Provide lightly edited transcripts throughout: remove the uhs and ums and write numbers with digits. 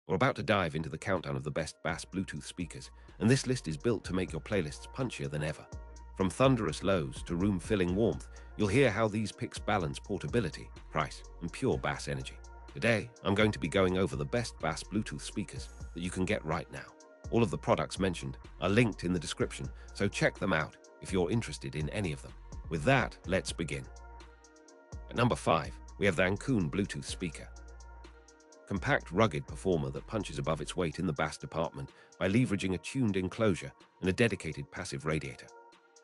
We're about to dive into the countdown of the best bass Bluetooth speakers, and this list is built to make your playlists punchier than ever. From thunderous lows to room-filling warmth, you'll hear how these picks balance portability, price, and pure bass energy. Today, I'm going to be going over the best bass Bluetooth speakers that you can get right now. All of the products mentioned are linked in the description, so check them out if you're interested in any of them. With that, let's begin. At number 5, we have the Anker Bluetooth speaker. Compact, rugged performer that punches above its weight in the bass department by leveraging a tuned enclosure and a dedicated passive radiator.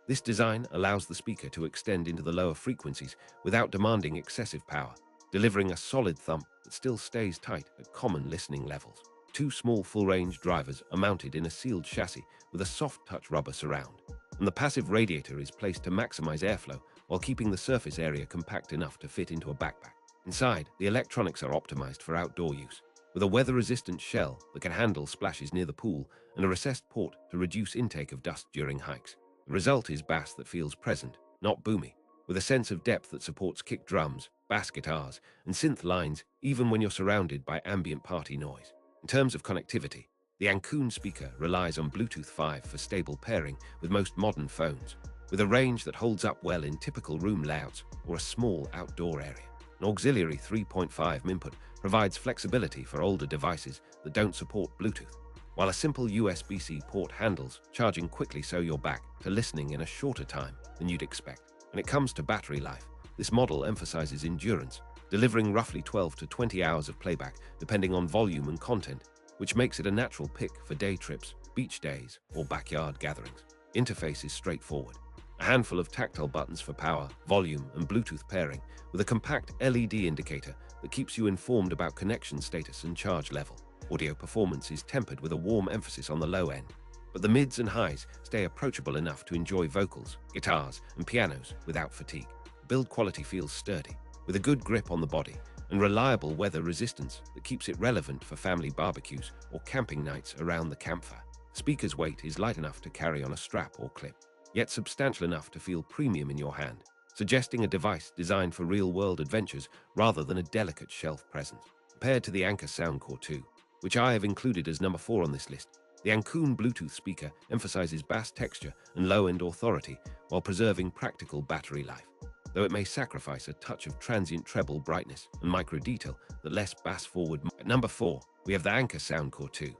This design allows the speaker to extend into the lower frequencies without demanding excessive power, delivering a solid thump that still stays tight at common listening levels. Two small full-range drivers are mounted in a sealed chassis with a soft-touch rubber surround, and the passive radiator is placed to maximize airflow while keeping the surface area compact enough to fit into a backpack. Inside, the electronics are optimized for outdoor use, with a weather-resistant shell that can handle splashes near the pool and a recessed port to reduce intake of dust during hikes. The result is bass that feels present, not boomy, with a sense of depth that supports kick drums, bass guitars, and synth lines even when you're surrounded by ambient party noise. In terms of connectivity, the Anker speaker relies on Bluetooth 5 for stable pairing with most modern phones, with a range that holds up well in typical room layouts or a small outdoor area. An auxiliary 3.5 input provides flexibility for older devices that don't support Bluetooth, while a simple USB-C port handles charging quickly so you're back to listening in a shorter time than you'd expect. When it comes to battery life, this model emphasizes endurance, delivering roughly 12 to 20 hours of playback depending on volume and content, which makes it a natural pick for day trips, beach days, or backyard gatherings. Interface is straightforward. A handful of tactile buttons for power, volume, and Bluetooth pairing, with a compact LED indicator that keeps you informed about connection status and charge level. Audio performance is tempered with a warm emphasis on the low end, but the mids and highs stay approachable enough to enjoy vocals, guitars, and pianos without fatigue. Build quality feels sturdy, with a good grip on the body and reliable weather resistance that keeps it relevant for family barbecues or camping nights around the campfire. The speaker's weight is light enough to carry on a strap or clip, yet substantial enough to feel premium in your hand, suggesting a device designed for real-world adventures rather than a delicate shelf presence. Compared to the Anker Soundcore 2, which I have included as number 4 on this list, the Anker Bluetooth speaker emphasizes bass texture and low-end authority while preserving practical battery life, though it may sacrifice a touch of transient treble brightness and micro-detail that less bass-forward. At number 4, we have the Anker Soundcore 2.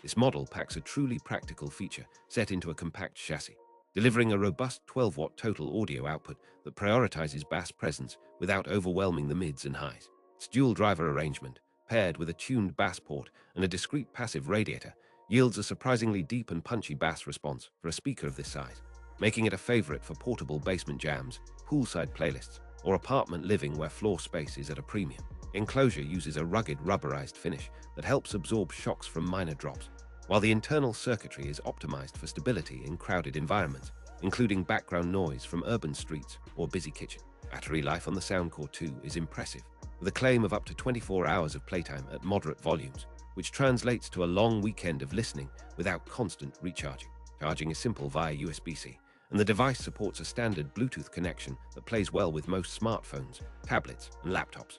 This model packs a truly practical feature set into a compact chassis, delivering a robust 12-watt total audio output that prioritizes bass presence without overwhelming the mids and highs. Its dual-driver arrangement, paired with a tuned bass port and a discrete passive radiator, yields a surprisingly deep and punchy bass response for a speaker of this size, making it a favorite for portable basement jams, poolside playlists, or apartment living where floor space is at a premium. The enclosure uses a rugged rubberized finish that helps absorb shocks from minor drops, while the internal circuitry is optimized for stability in crowded environments, including background noise from urban streets or busy kitchen. Battery life on the Soundcore 2 is impressive, with a claim of up to 24 hours of playtime at moderate volumes, which translates to a long weekend of listening without constant recharging. Charging is simple via USB-C, and the device supports a standard Bluetooth connection that plays well with most smartphones, tablets, and laptops.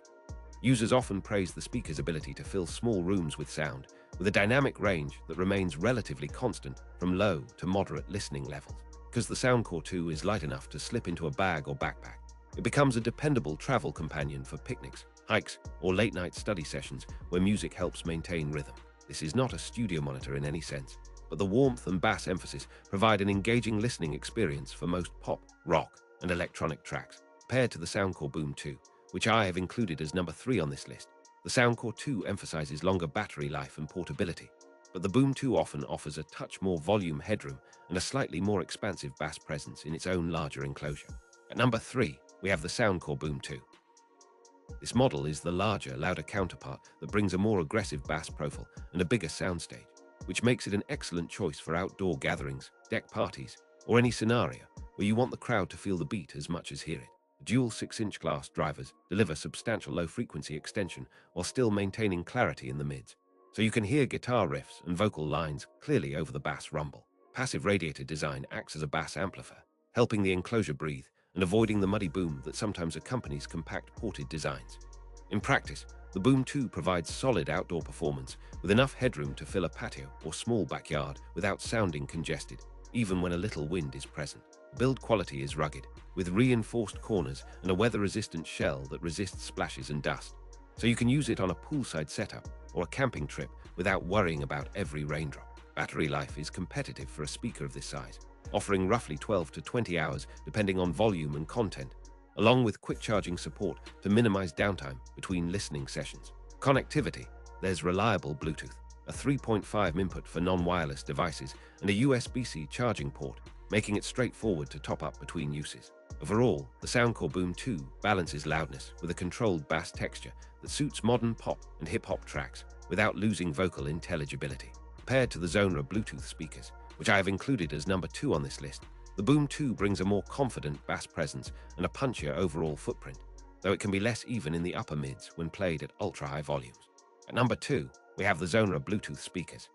Users often praise the speaker's ability to fill small rooms with sound, with a dynamic range that remains relatively constant from low to moderate listening levels. Because the Soundcore 2 is light enough to slip into a bag or backpack, it becomes a dependable travel companion for picnics, hikes, or late-night study sessions where music helps maintain rhythm. This is not a studio monitor in any sense, but the warmth and bass emphasis provide an engaging listening experience for most pop, rock, and electronic tracks. Compared to the Soundcore Boom 2, which I have included as number 3 on this list, the Soundcore 2 emphasizes longer battery life and portability, but the Boom 2 often offers a touch more volume headroom and a slightly more expansive bass presence in its own larger enclosure. At number 3, we have the Soundcore Boom 2. This model is the larger, louder counterpart that brings a more aggressive bass profile and a bigger soundstage, which makes it an excellent choice for outdoor gatherings, deck parties, or any scenario where you want the crowd to feel the beat as much as hear it. Dual 6-inch glass drivers deliver substantial low-frequency extension while still maintaining clarity in the mids, so you can hear guitar riffs and vocal lines clearly over the bass rumble. Passive radiator design acts as a bass amplifier, helping the enclosure breathe and avoiding the muddy boom that sometimes accompanies compact ported designs. In practice, the Boom 2 provides solid outdoor performance with enough headroom to fill a patio or small backyard without sounding congested, even when a little wind is present. Build quality is rugged, with reinforced corners and a weather-resistant shell that resists splashes and dust, so you can use it on a poolside setup or a camping trip without worrying about every raindrop. Battery life is competitive for a speaker of this size, offering roughly 12 to 20 hours depending on volume and content, along with quick charging support to minimize downtime between listening sessions. Connectivity: there's reliable Bluetooth, a 3.5 input for non-wireless devices, and a USB-C charging port, making it straightforward to top up between uses. Overall, the Soundcore Boom 2 balances loudness with a controlled bass texture that suits modern pop and hip-hop tracks without losing vocal intelligibility. Compared to the Xonera Bluetooth speakers, which I have included as number 2 on this list, the Boom 2 brings a more confident bass presence and a punchier overall footprint, though it can be less even in the upper mids when played at ultra-high volumes. At number 2, we have the Xonera Bluetooth speakers.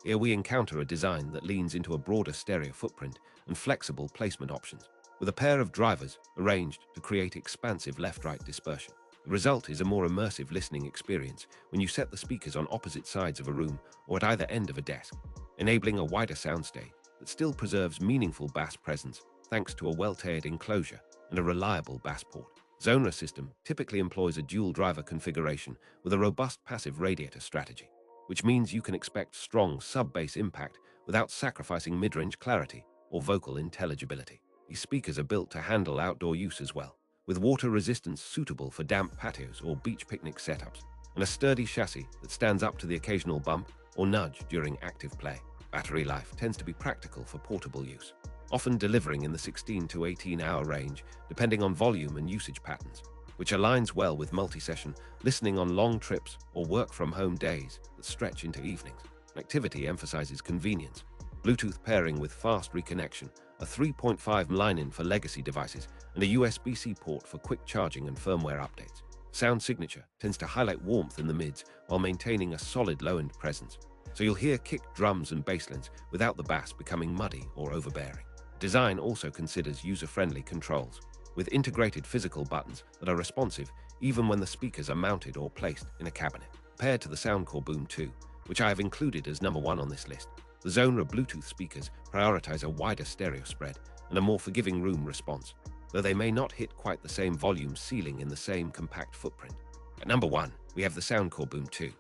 Here we encounter a design that leans into a broader stereo footprint and flexible placement options, with a pair of drivers arranged to create expansive left-right dispersion. The result is a more immersive listening experience when you set the speakers on opposite sides of a room or at either end of a desk, enabling a wider soundstage that still preserves meaningful bass presence thanks to a well-tailored enclosure and a reliable bass port. Xonera system typically employs a dual-driver configuration with a robust passive radiator strategy, which means you can expect strong sub-bass impact without sacrificing mid-range clarity or vocal intelligibility. These speakers are built to handle outdoor use as well, with water resistance suitable for damp patios or beach picnic setups, and a sturdy chassis that stands up to the occasional bump or nudge during active play. Battery life tends to be practical for portable use, often delivering in the 16 to 18-hour range depending on volume and usage patterns, which aligns well with multi-session listening on long trips or work-from-home days that stretch into evenings. Connectivity emphasizes convenience. Bluetooth pairing with fast reconnection, a 3.5 line-in for legacy devices, and a USB-C port for quick charging and firmware updates. Sound signature tends to highlight warmth in the mids while maintaining a solid low-end presence, so you'll hear kick, drums, and basslines without the bass becoming muddy or overbearing. Design also considers user-friendly controls, with integrated physical buttons that are responsive even when the speakers are mounted or placed in a cabinet. Compared to the Soundcore Boom 2, which I have included as number 1 on this list, the Xonera Bluetooth speakers prioritize a wider stereo spread and a more forgiving room response, though they may not hit quite the same volume ceiling in the same compact footprint. At number 1, we have the Soundcore Boom 2.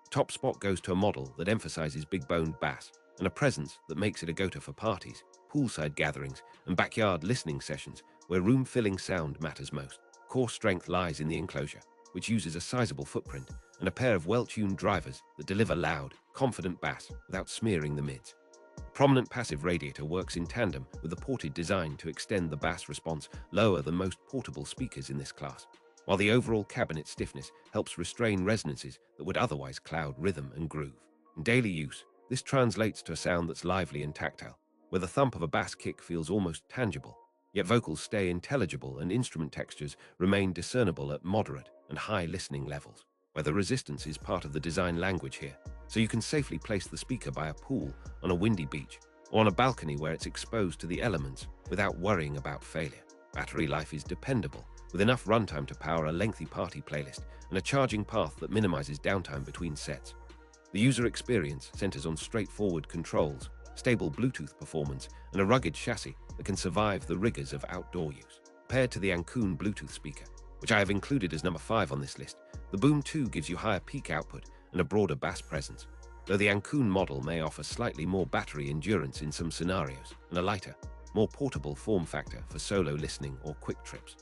Top spot goes to a model that emphasizes big-boned bass and a presence that makes it a go-to for parties, poolside gatherings, and backyard listening sessions where room-filling sound matters most. Core strength lies in the enclosure, which uses a sizable footprint and a pair of well-tuned drivers that deliver loud, confident bass without smearing the mids. A prominent passive radiator works in tandem with the ported design to extend the bass response lower than most portable speakers in this class, while the overall cabinet stiffness helps restrain resonances that would otherwise cloud rhythm and groove. In daily use, this translates to a sound that's lively and tactile, where the thump of a bass kick feels almost tangible, yet vocals stay intelligible and instrument textures remain discernible at moderate and high listening levels. Weather resistance is part of the design language here, so you can safely place the speaker by a pool, on a windy beach, or on a balcony where it's exposed to the elements without worrying about failure. Battery life is dependable, with enough runtime to power a lengthy party playlist and a charging path that minimizes downtime between sets. The user experience centers on straightforward controls, stable Bluetooth performance, and a rugged chassis that can survive the rigors of outdoor use. Compared to the Anker Bluetooth speaker, which I have included as number 5 on this list, the Boom 2 gives you higher peak output and a broader bass presence, though the Anker model may offer slightly more battery endurance in some scenarios and a lighter, more portable form factor for solo listening or quick trips.